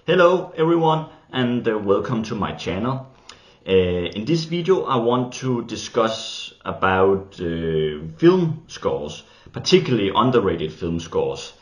Hello everyone and welcome to my channel. In this video I want to discuss about film scores, particularly underrated film scores.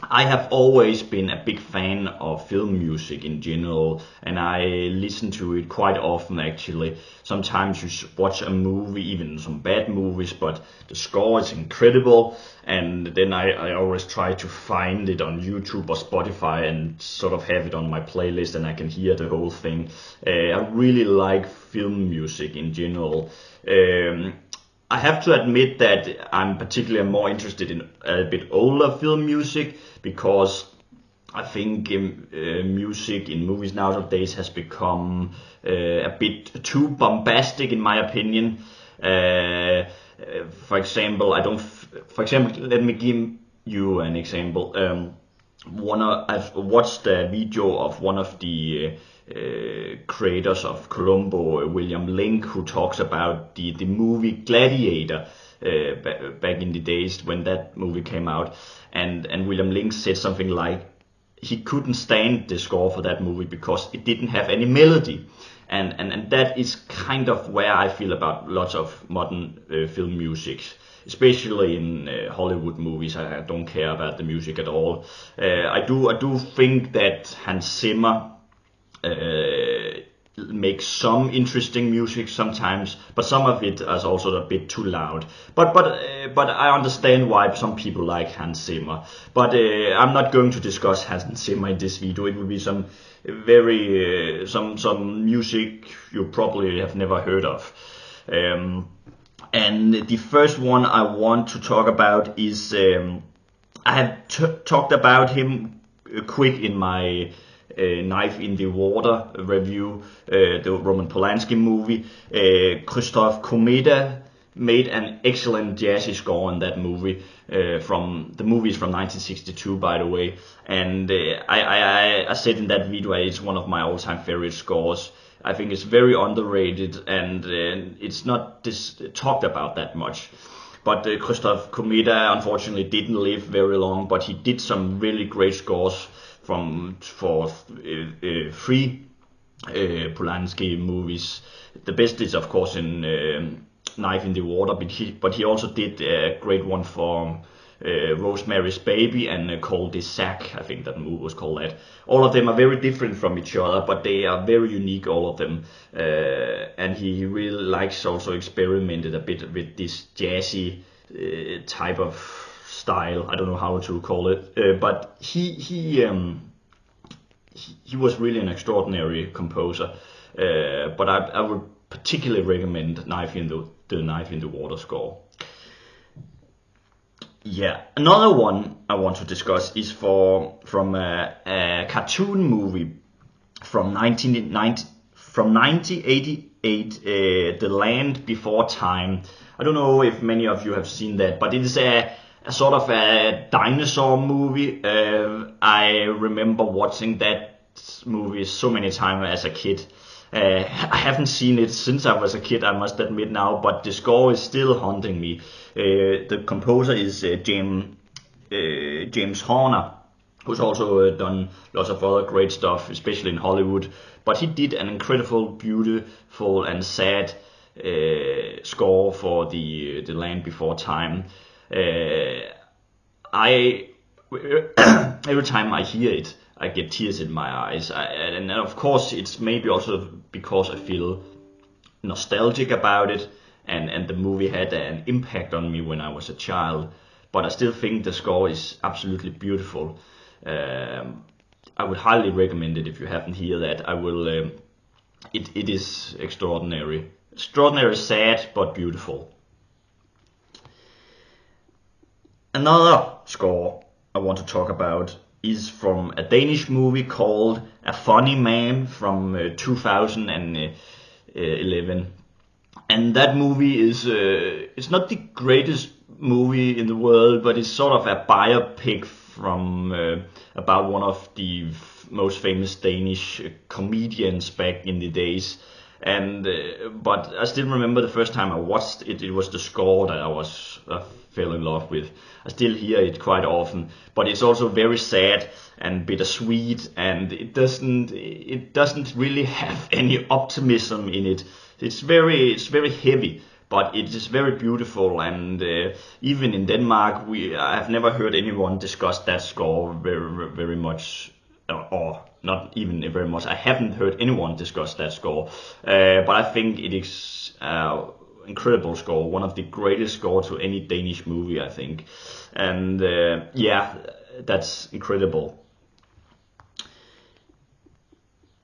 I have always been a big fan of film music in general, and I listen to it quite often actually. Sometimes you watch a movie, even some bad movies, but the score is incredible, and then I always try to find it on YouTube or Spotify and sort of have it on my playlist and I can hear the whole thing. I really like film music in general. I have to admit that I'm particularly more interested in a bit older film music because I think music in movies nowadays has become a bit too bombastic, in my opinion. For example, let me give you an example. I've watched a video of one of the creators of Columbo, William Link, who talks about the movie Gladiator back in the days when that movie came out, and William Link said something like he couldn't stand the score for that movie because it didn't have any melody. And that is kind of where I feel about lots of modern film music, especially in Hollywood movies. I don't care about the music at all. I do think that Hans Zimmer makes some interesting music sometimes, but some of it is also a bit too loud. But I understand why some people like Hans Zimmer. But I'm not going to discuss Hans Zimmer in this video. It will be some very some music you probably have never heard of. And the first one I want to talk about is I have talked about him quick in my Knife in the Water review, the Roman Polanski movie. Krzysztof Komeda made an excellent jazzy score in that movie. The movie is from 1962, by the way, and I said in that video it's one of my all-time favorite scores. I think it's very underrated and it's not talked about that much. But Krzysztof Komeda unfortunately didn't live very long, but he did some really great scores for three Polanski movies. The best is of course in Knife in the Water, but he also did a great one for Rosemary's Baby and Cul de Sac. I think that movie was called that. All of them are very different from each other, but they are very unique, all of them. And he really likes also experimented a bit with this jazzy type of style. I don't know how to call it, but he was really an extraordinary composer. But I would particularly recommend the Knife in the Water score. Yeah, another one I want to discuss is from a cartoon movie from 1988, The Land Before Time. I don't know if many of you have seen that, but it is a sort of a dinosaur movie. I remember watching that movie so many times as a kid. I haven't seen it since I was a kid, I must admit now, but the score is still haunting me. The composer is James Horner, who's also done lots of other great stuff, especially in Hollywood. But he did an incredible, beautiful and sad score for the Land Before Time. Every time I hear it, I get tears in my eyes, and of course it's maybe also because I feel nostalgic about it, and the movie had an impact on me when I was a child, but I still think the score is absolutely beautiful. I would highly recommend it if you haven't heard that. It is extraordinary, sad but beautiful. Another score I want to talk about is from a Danish movie called A Funny Man from 2011. And that movie is it's not the greatest movie in the world, but it's sort of a biopic from about one of the most famous Danish comedians back in the days. And but I still remember the first time I watched it, it was the score that I fell in love with. I still hear it quite often, but it's also very sad and bittersweet, and it doesn't really have any optimism in it. It's very heavy, but it is very beautiful, and even in Denmark, I've never heard anyone discuss that score very much, or not even very much. I haven't heard anyone discuss that score, but I think it is incredible score, one of the greatest score to any Danish movie, I think, and yeah, that's incredible.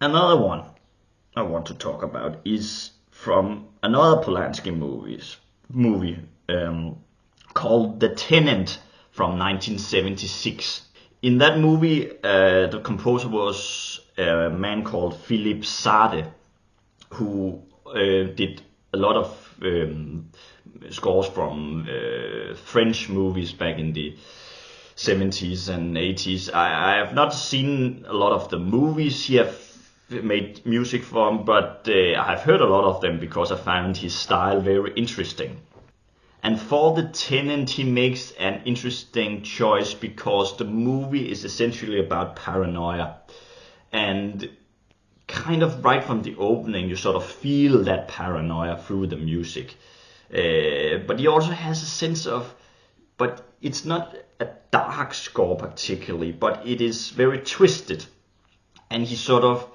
Another one I want to talk about is from another Polanski movie called The Tenant from 1976. In that movie, the composer was a man called Philippe Sade, who did a lot of scores from French movies back in the 70s and 80s. I have not seen a lot of the movies he have made music from, but I've heard a lot of them because I found his style very interesting. And for The Tenant, he makes an interesting choice because the movie is essentially about paranoia. And kind of right from the opening, you sort of feel that paranoia through the music. But he also has a sense of, but it's not a dark score particularly, but it is very twisted. And he sort of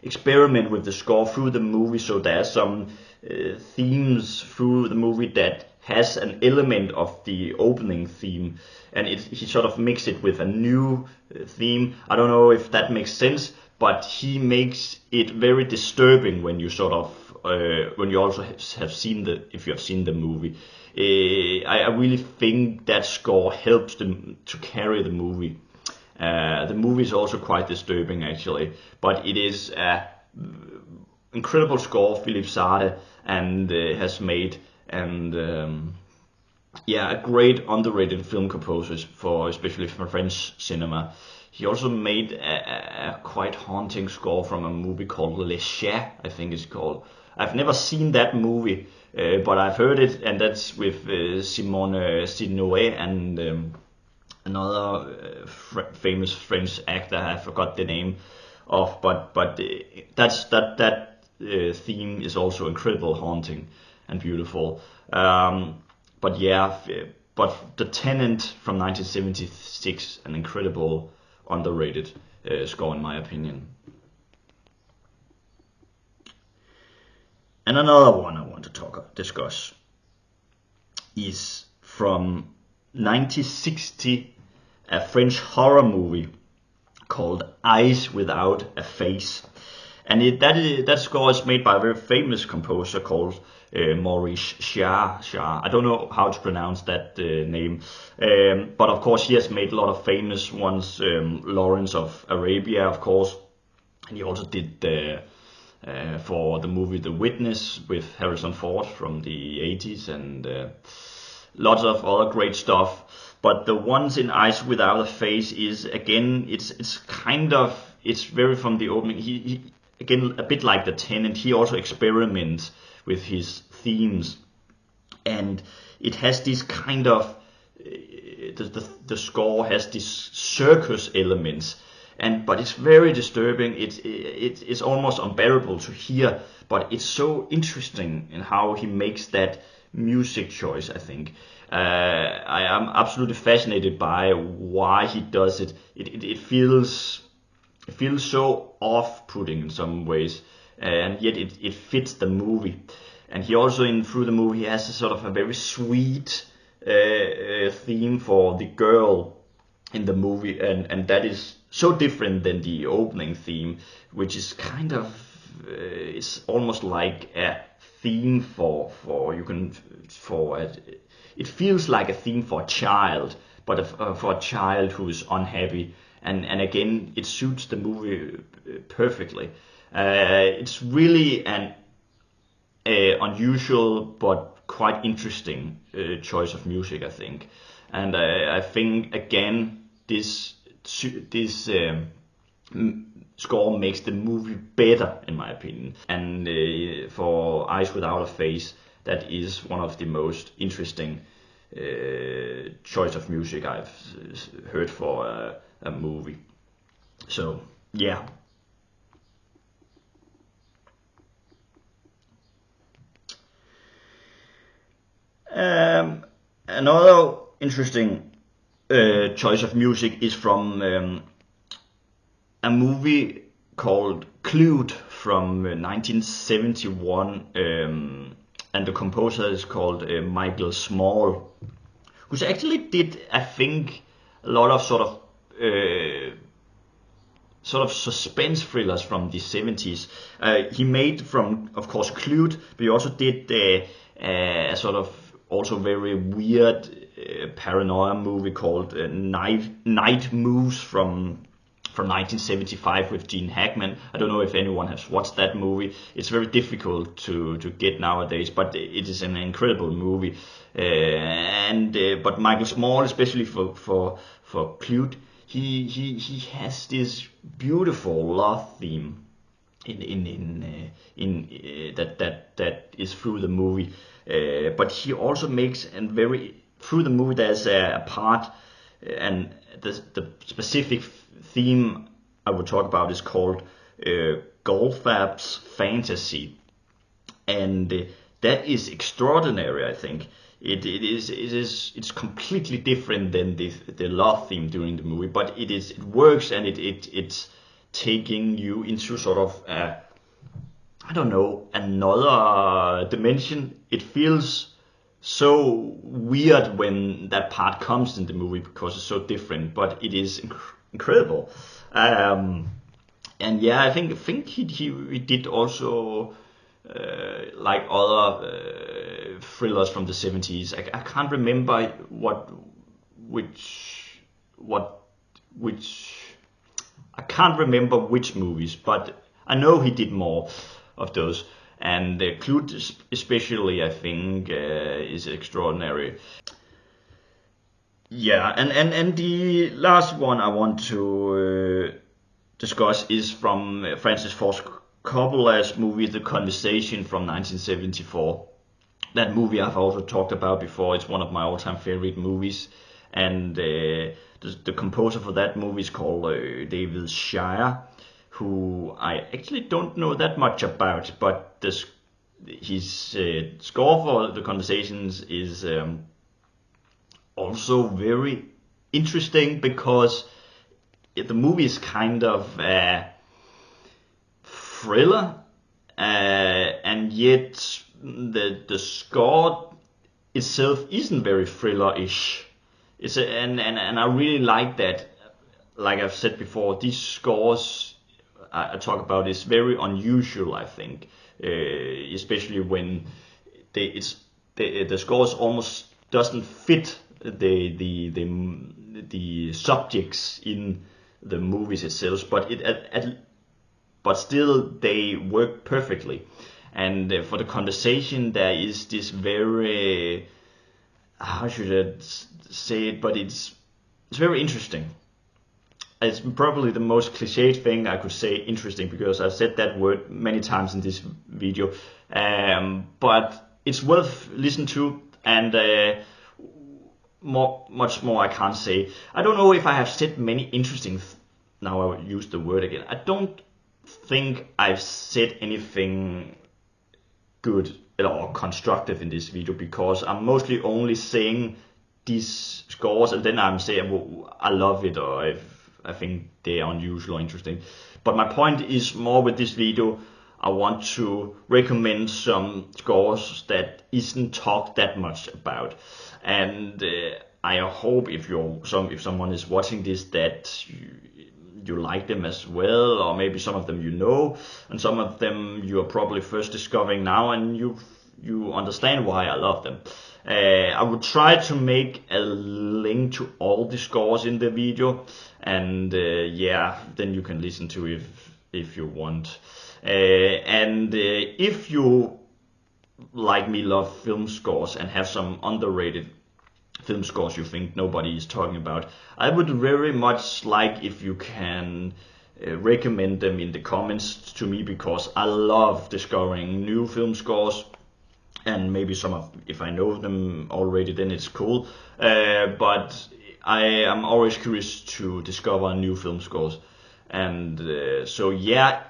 experiment with the score through the movie, so there are some themes through the movie that has an element of the opening theme, and he sort of mix it with a new theme. I don't know if that makes sense, but he makes it very disturbing when you sort of when you also have seen if you have seen the movie. I really think that score helps them to carry the movie. The movie is also quite disturbing actually, but it is an incredible score Philippe Sade and has made, and yeah, a great underrated film composer especially for French cinema. He also made a quite haunting score from a movie called Les Chats, I think it's called. I've never seen that movie, but I've heard it, and that's with Simone Signoret and another famous French actor I forgot the name of, but that theme is also incredible, haunting and beautiful. But yeah, but The Tenant from 1976, an incredible underrated score in my opinion. And another one I want to discuss is from 1960, a French horror movie called Eyes Without a Face. And that score is made by a very famous composer called Maurice Jarre. I don't know how to pronounce that name, but of course he has made a lot of famous ones. Lawrence of Arabia, of course, and he also did for the movie The Witness with Harrison Ford from the 80s, and lots of other great stuff. But the ones in Eyes Without a Face is, again, it's very from the opening. He again, a bit like The Tenant, he also experiments with his themes, and it has this kind of the score has these circus elements, but it's very disturbing. It's almost unbearable to hear, but it's so interesting in how he makes that music choice. I think I am absolutely fascinated by why he does it. It feels so off-putting in some ways, and yet it fits the movie. And he also, through the movie, he has a sort of a very sweet theme for the girl in the movie, and that is so different than the opening theme, which is kind of it's almost like a theme it feels like a theme for a child, but for a child who is unhappy, and again it suits the movie perfectly. It's really an unusual but quite interesting choice of music, I think, and I think again this score makes the movie better in my opinion. And for Eyes Without a Face, that is one of the most interesting choice of music I've heard for a movie. So yeah. Another interesting choice of music is from a movie called Clued from 1971, and the composer is called Michael Small, who actually did, I think, a lot of sort of suspense thrillers from the 70s. He made, from, of course, Clued, but he also did a sort of also very weird paranoia movie called Night Moves from 1975 with Gene Hackman. I don't know if anyone has watched that movie. It's very difficult to get nowadays, but it is an incredible movie. But Michael Small, especially for Clued, he has this beautiful love theme that is through the movie. But he also makes, and very through the movie there's a part, and the specific theme I would talk about is called Goldfarb's Fantasy, and that is extraordinary. I think it's completely different than the love theme during the movie, but it works, and it's taking you into sort of I don't know, another dimension. It feels so weird when that part comes in the movie because it's so different, but it is incredible. And yeah, I think he did also like other thrillers from the 70s. I can't remember which I can't remember which movies, but I know he did more of those. And Clute especially, I think, is extraordinary. Yeah, and the last one I want to discuss is from Francis Ford Coppola's movie The Conversation from 1974. That movie I've also talked about before. It's one of my all-time favorite movies, and the composer for that movie is called David Shire, who I actually don't know that much about, but his score for The Conversations is also very interesting, because the movie is kind of a thriller, and yet the score itself isn't very thriller-ish. And I really like that. Like I've said before, these scores I talk about is very unusual, I think, especially when the scores almost doesn't fit the subjects in the movies itself, but still they work perfectly. And for The Conversation, there is this very, how should I say it, but it's very interesting. It's probably the most cliched thing I could say, interesting, because I've said that word many times in this video. But it's worth listening to, and much more I can't say. I don't know if I have said many interesting. Now I use the word again. I don't think I've said anything good or constructive in this video, because I'm mostly only saying these scores, and then I'm saying, well, I love it, or I think they are unusual or interesting. But my point is more with this video, I want to recommend some scores that isn't talked that much about. And I hope if someone is watching this, that you like them as well, or maybe some of them you know, and some of them you are probably first discovering now, and you understand why I love them. I will try to make a link to all the scores in the video, and yeah, then you can listen to it if you want. And if you, like me, love film scores and have some underrated film scores you think nobody is talking about, I would very much like if you can recommend them in the comments to me, because I love discovering new film scores. and maybe if I know them already, then it's cool. But I am always curious to discover new film scores, and so yeah,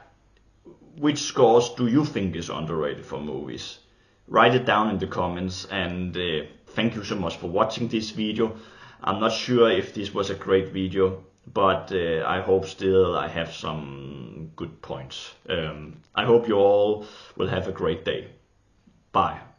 which scores do you think is underrated for movies? Write it down in the comments, and thank you so much for watching this video. I'm not sure if this was a great video, but I hope still I have some good points. I hope you all will have a great day. Bye.